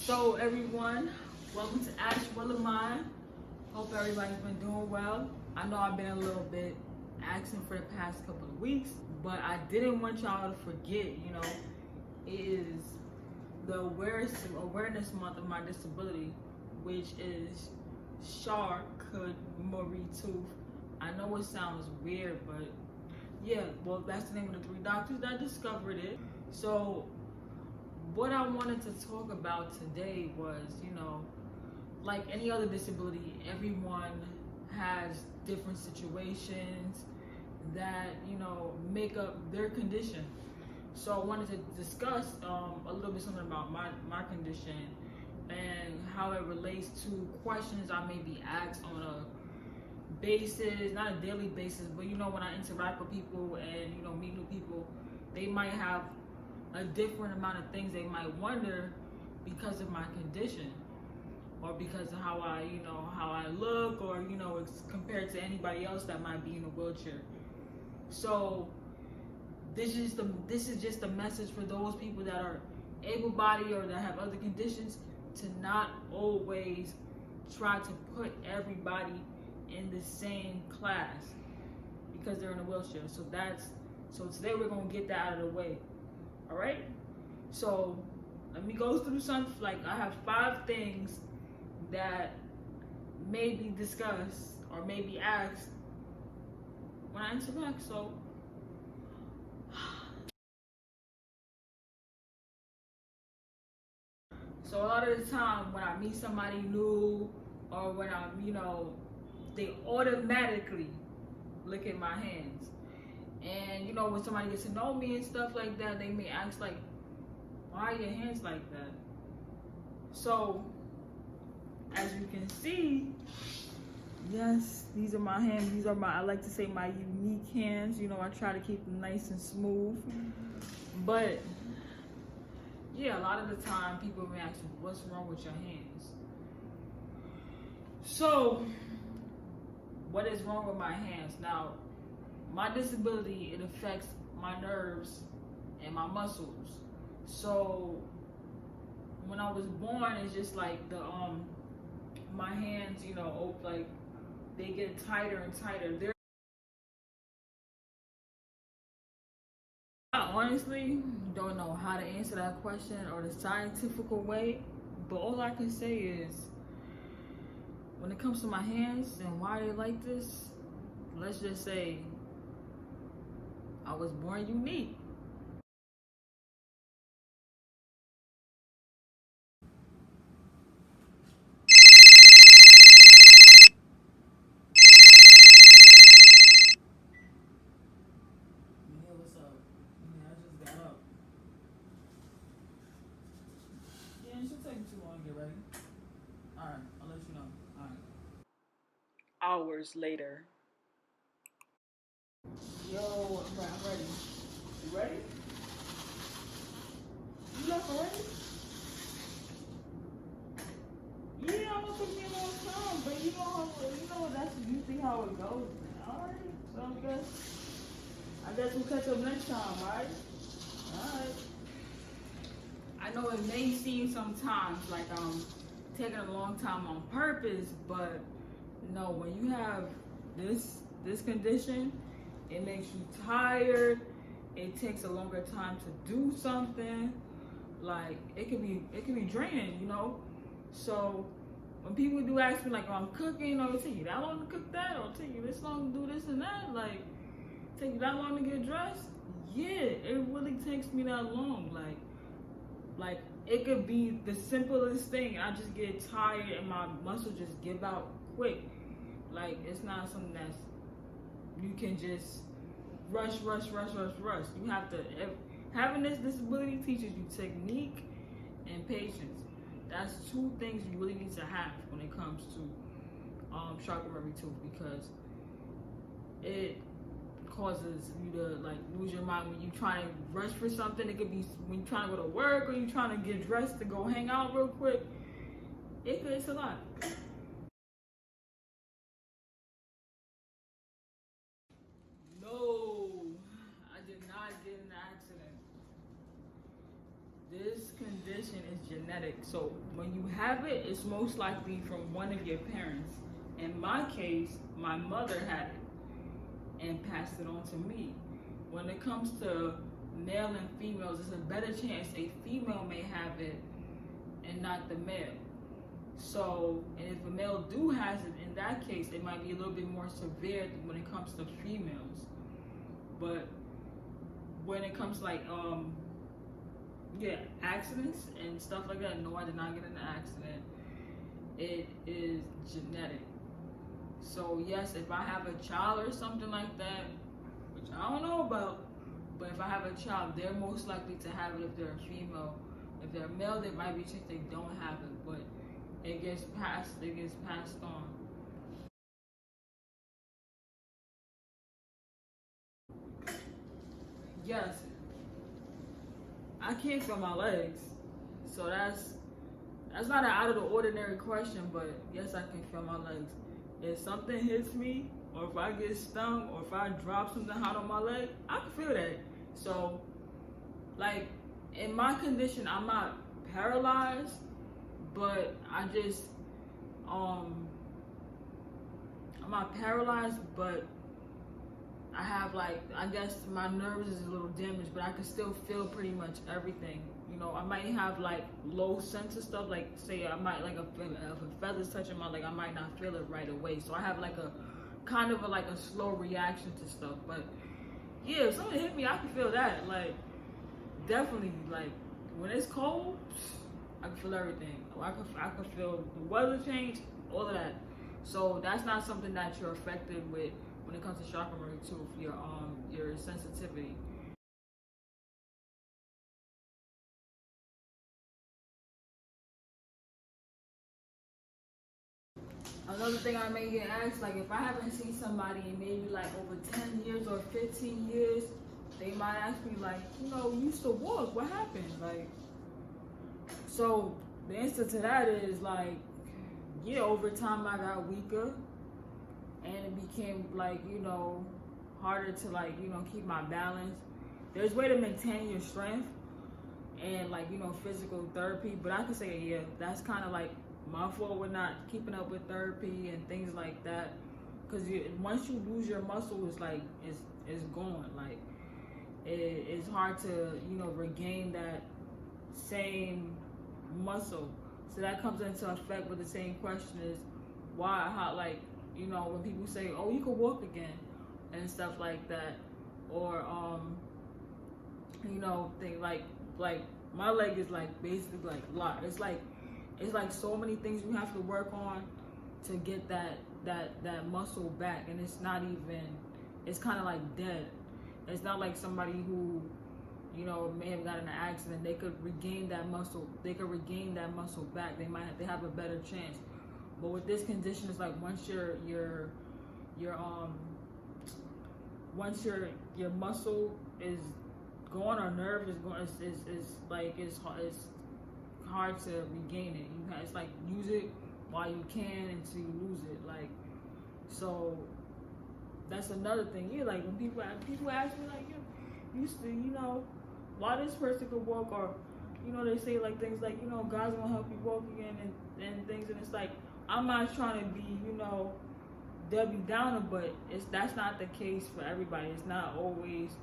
So everyone, welcome to Ash Will of Mine. Hope everybody's been doing well. I know I've been a little bit absent for the past couple of weeks, but I didn't want y'all to forget, it is the awareness month of my disability, which is Charcot-Marie-Tooth. I know it sounds weird, but yeah, well, that's the name of the 3 doctors that discovered it. So what I wanted to talk about today was, like any other disability, everyone has different situations that, make up their condition. So I wanted to discuss a little bit something about my condition and how it relates to questions I may be asked on a basis, not a daily basis, but when I interact with people and meet new people, they might have a different amount of things they might wonder because of my condition, or because of how I look, or it's compared to anybody else that might be in a wheelchair. So this is just a message for those people that are able-bodied or that have other conditions, to not always try to put everybody in the same class because they're in a wheelchair. So today we're gonna get that out of the way. All right. So let me go through something. Like, I have 5 things that may be discussed or may be asked when I interact. So a lot of the time when I meet somebody new, or when they automatically look at my hands. And when somebody gets to know me and stuff like that, they may ask, like, why are your hands like that? So as you can see, yes, these are my hands. These are I like to say, my unique hands. I try to keep them nice and smooth. But yeah, a lot of the time people may ask me, what's wrong with your hands? So what is wrong with my hands? Now, my disability, it affects my nerves and my muscles. So when I was born, it's just like my hands, like they get tighter and tighter. I honestly don't know how to answer that question or the scientific way, but all I can say is, when it comes to my hands and why they like this, let's just say I was born unique. Yeah, what's up? Yeah, I just got up. Yeah, it should take me too long to get ready. Alright, I'll let you know. Alright. Hours later. Yo, I'm ready. You ready? You left already? Yeah, I'm gonna put me a long time, but that's usually how it goes. Alright, so I guess we'll catch up next time, right? Alright. I know it may seem sometimes like I'm taking a long time on purpose, but no, when you have this condition, it makes you tired. It takes a longer time to do something. Like, it can be draining, So when people do ask me, like, oh, I'm cooking, or it take you that long to cook that, or it take you this long to do this and that, like, take you that long to get dressed? Yeah, it really takes me that long. Like it could be the simplest thing. I just get tired and my muscles just give out quick. Like, it's not something that's you can just rush. You have to. Having this disability teaches you technique and patience. That's 2 things you really need to have when it comes to Charcot-Marie-Tooth, because it causes you to like lose your mind when you try to rush for something. It could be when you're trying to go to work, or you're trying to get dressed to go hang out real quick. It's a lot. No, I did not get in an accident. This condition is genetic. genetic. So when you have it, it's most likely from one of your parents. In my case, my mother had it and passed it on to me. When it comes to male and females, it's a better chance a female may have it and not the male. So, and if a male has it, in that case, it might be a little bit more severe when it comes to females. But when it comes to like, accidents and stuff like that, no, I did not get in an accident. It is genetic. So yes, if I have a child or something like that, which I don't know about, but if I have a child, they're most likely to have it if they're a female. If they're male, there might be a chance they don't have it, but it gets passed on. Yes, I can't feel my legs, so that's not an out of the ordinary question, but yes, I can feel my legs. If something hits me, or if I get stung, or if I drop something hot on my leg, I can feel that. So, like, in my condition, I'm not paralyzed, but I'm not paralyzed, but I have, like, I guess my nerves is a little damaged, but I can still feel pretty much everything. You know, I might have like low sense of stuff, like say I might like if a feather's touching my leg, I might not feel it right away. So I have like a kind of a slow reaction to stuff. But yeah, if something hit me, I can feel that. Like definitely, like when it's cold, I can feel everything. I can feel the weather change, all of that. So that's not something that you're affected with when it comes to Charcot-Marie-Tooth, your sensitivity. Another thing I may get asked, like if I haven't seen somebody in maybe like over 10 years or 15 years, they might ask me like, you used to walk, what happened? Like, so the answer to that is like, yeah, over time I got weaker and it became like, harder to like, keep my balance. There's a way to maintain your strength and like, physical therapy, but I can say, yeah, that's kind of like my fault with not keeping up with therapy and things like that. Because once you lose your muscle, it's like, it's gone. Like, it's hard to, regain that same muscle. So that comes into effect with the same question is, like, when people say, oh, you can walk again and stuff like that. Or, things like my leg is like basically like locked. It's like so many things you have to work on to get that muscle back, and it's not even, it's kind of like dead. It's not like somebody who may have gotten in an accident. They could regain that muscle back. They have a better chance. But with this condition, it's like once your muscle is gone or nerve is gone, it's hard to regain it. It's like use it while you can until you lose it. Like, so that's another thing. Yeah, like when people ask me like, used to, why this person could walk, or they say like things like, God's gonna help you walk again and things, and it's like I'm not trying to be, Debbie Downer, but that's not the case for everybody. It's not always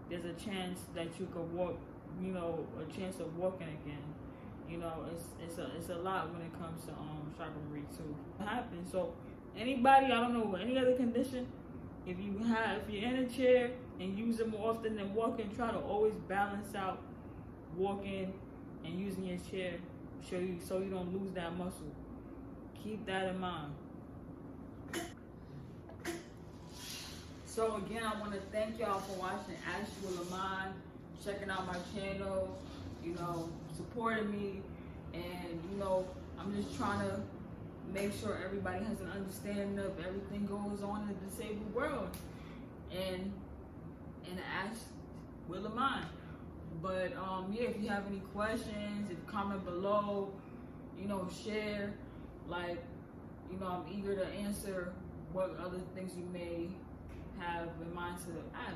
there's a chance that you could walk, a chance of walking again. It's a lot when it comes to Charcot-Marie-Tooth. It happens. So anybody, I don't know, any other condition, if you're in a chair and use it more often than walking, try to always balance out walking and using your chair so you don't lose that muscle. Keep that in mind. So again, I want to thank y'all for watching Ask You with Lamont, checking out my channel, supporting me, and I'm just trying to make sure everybody has an understanding of everything goes on in the disabled world, and Ask with Lamont. But yeah, if you have any questions, comment below, share. Like, I'm eager to answer what other things you may have in mind to ask.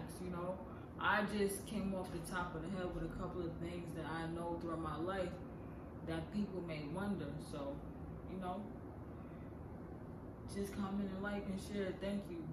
I just came off the top of the head with a couple of things that I know throughout my life, that people may wonder. So, you know, just comment and like and share. Thank you.